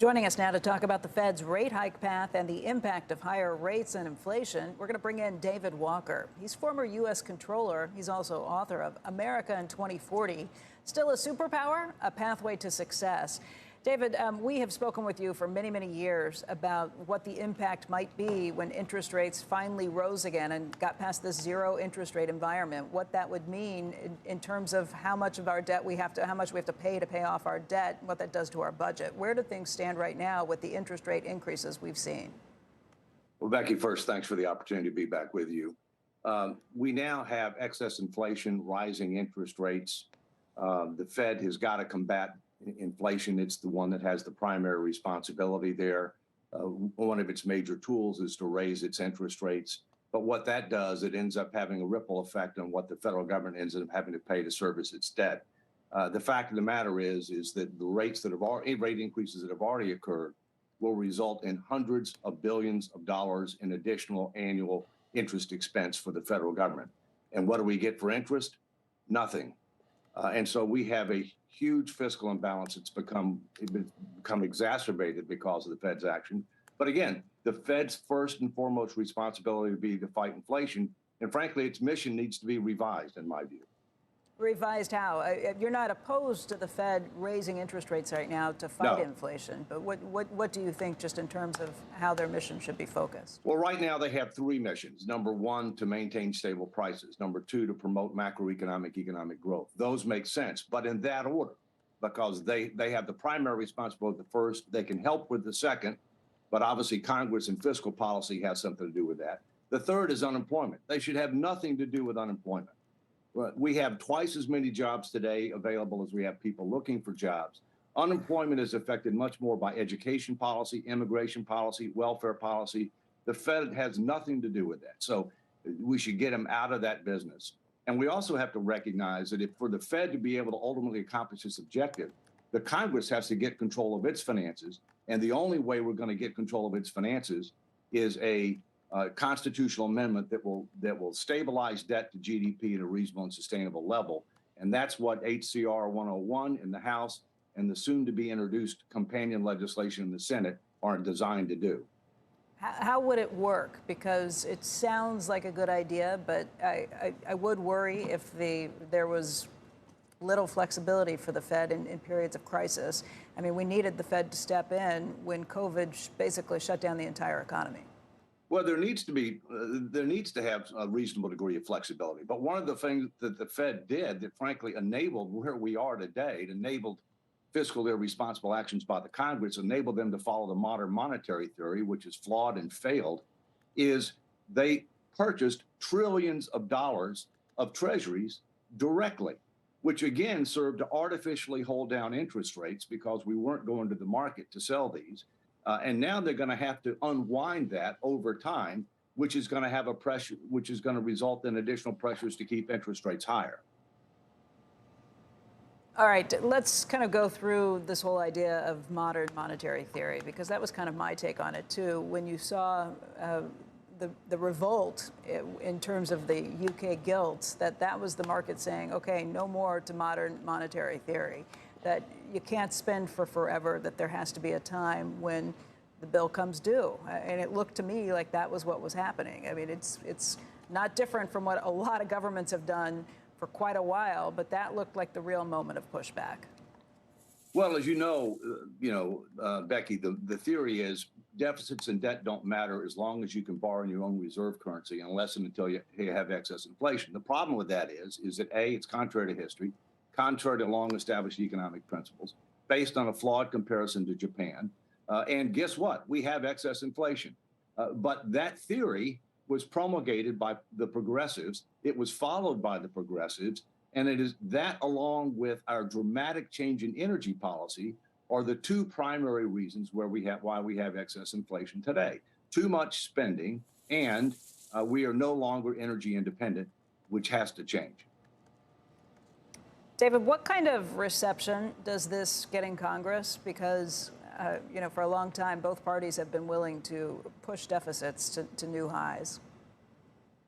Joining us now to talk about the Fed's rate hike path and the impact of higher rates and inflation, we're going to bring in David Walker. He's former U.S. Comptroller. He's also author of America in 2040, Still a Superpower? A Pathway to Success. David, we have spoken with you for many, many years about what the impact might be when interest rates finally rose again and got past this zero interest rate environment, what that would mean in terms of how much of our debt how much we have to pay off our debt, what that does to our budget. Where do things stand right now with the interest rate increases we've seen? Well, Becky, first, thanks for the opportunity to be back with you. We now have excess inflation, rising interest rates. The Fed has got to combat inflation. It's the one that has the primary responsibility there. One of its major tools is to raise its interest rates. But what that does, it ends up having a ripple effect on what the federal government ends up having to pay to service its debt. The fact of the matter is that the rate increases that have already occurred will result in hundreds of billions of dollars in additional annual interest expense for the federal government. And what do we get for interest? Nothing. And so we have a huge fiscal imbalance. It's become exacerbated because of the Fed's action. But again, the Fed's first and foremost responsibility would be to fight inflation. And frankly, its mission needs to be revised, in my view. Revised how? You're not opposed to the Fed raising interest rates right now to fight inflation, but what do you think just in terms of how their mission should be focused? Well, right now they have three missions. Number one, to maintain stable prices. Number two, to promote economic growth. Those make sense, but in that order, because they have the primary responsibility with the first. They can help with the second, but obviously Congress and fiscal policy has something to do with that. The third is unemployment. They should have nothing to do with unemployment. We have twice as many jobs today available as we have people looking for jobs. Unemployment is affected much more by education policy, immigration policy, welfare policy. The Fed has nothing to do with that. So we should get them out of that business. And we also have to recognize that for the Fed to be able to ultimately accomplish its objective, the Congress has to get control of its finances. And the only way we're going to get control of its finances is a constitutional amendment that will stabilize debt to GDP at a reasonable and sustainable level. And that's what HCR 101 in the House and the soon to be introduced companion legislation in the Senate are designed to do. How would it work? Because it sounds like a good idea, but I would worry if there was little flexibility for the Fed in periods of crisis. I mean, we needed the Fed to step in when COVID basically shut down the entire economy. Well, there needs to have a reasonable degree of flexibility. But one of the things that the Fed did that frankly enabled where we are today, it enabled fiscal irresponsible actions by the Congress, enabled them to follow the modern monetary theory, which is flawed and failed, is they purchased trillions of dollars of treasuries directly, which again served to artificially hold down interest rates because we weren't going to the market to sell these. And now they're going to have to unwind that over time, which is going to result in additional pressures to keep interest rates higher. All right, let's kind of go through this whole idea of modern monetary theory, because that was kind of my take on it, too. When you saw the revolt in terms of the UK gilts, that was the market saying, OK, no more to modern monetary theory, that you can't spend for forever, that there has to be a time when the bill comes due. And it looked to me like that was what was happening. I mean, it's not different from what a lot of governments have done for quite a while, but that looked like the real moment of pushback. Well, as you know, Becky, the theory is deficits and debt don't matter as long as you can borrow in your own reserve currency, unless and until you have excess inflation. The problem with that is that A, it's contrary to history, contrary to long-established economic principles, based on a flawed comparison to Japan. And guess what? We have excess inflation. But that theory was promulgated by the progressives. It was followed by the progressives. And it is that, along with our dramatic change in energy policy, are the two primary reasons why we have excess inflation today. Too much spending, and we are no longer energy independent, which has to change. David, what kind of reception does this get in Congress? Because, for a long time, both parties have been willing to push deficits to new highs.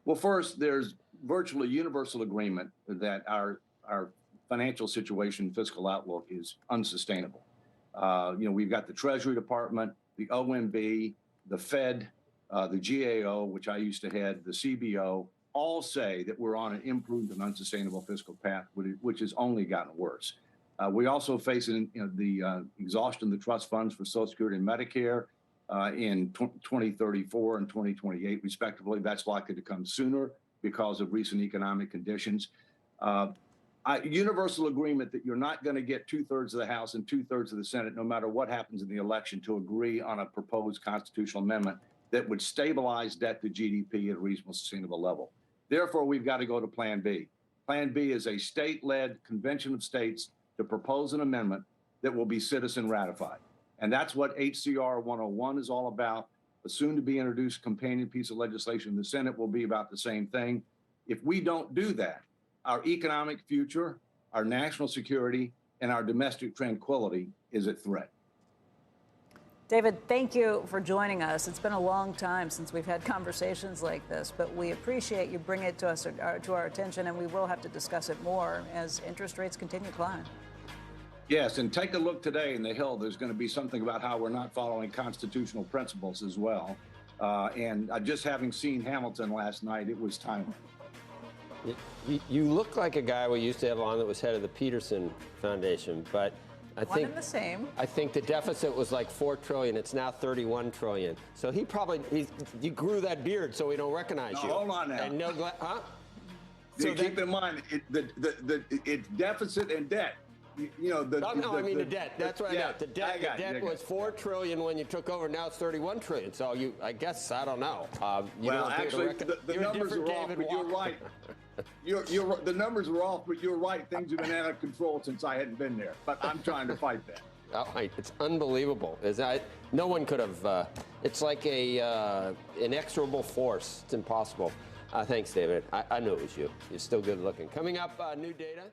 Well, first, there's virtually universal agreement that our financial situation, fiscal outlook is unsustainable. We've got the Treasury Department, the OMB, the Fed, the GAO, which I used to head, the CBO, all say that we're on an improved and unsustainable fiscal path, which has only gotten worse. We also face the exhaustion of the trust funds for Social Security and Medicare in 2034 and 2028, respectively. That's likely to come sooner because of recent economic conditions. Universal agreement that you're not going to get 2/3 of the House and 2/3 of the Senate, no matter what happens in the election, to agree on a proposed constitutional amendment that would stabilize debt to GDP at a reasonable, sustainable level. Therefore, we've got to go to Plan B. Plan B is a state-led convention of states to propose an amendment that will be citizen ratified. And that's what HCR 101 is all about. A soon-to-be introduced companion piece of legislation in the Senate will be about the same thing. If we don't do that, our economic future, our national security, and our domestic tranquility is at threat. David, thank you for joining us. It's been a long time since we've had conversations like this, but we appreciate you bringing it to us, to our attention, and we will have to discuss it more as interest rates continue to climb. Yes, and take a look today in the Hill. There's going to be something about how we're not following constitutional principles as well. And just having seen Hamilton last night, it was timely. You look like a guy we used to have on that was head of the Peterson Foundation, but I think the same. I think the deficit was like $4 trillion. It's now $31 trillion. So you grew that beard so we don't recognize you. Hold on now. And huh? So keep in mind, it's deficit and debt. I mean the debt. That's what I meant. The debt was $4 trillion when you took over. Now it's $31 trillion. So I guess I don't know. Well, actually, the numbers are off, but you're right. The numbers are off, but you're right. Things have been out of control since I hadn't been there. But I'm trying to fight that. It's unbelievable. No one could have. It's like a inexorable force. It's impossible. Thanks, David. I knew it was you. You're still good looking. Coming up, new data.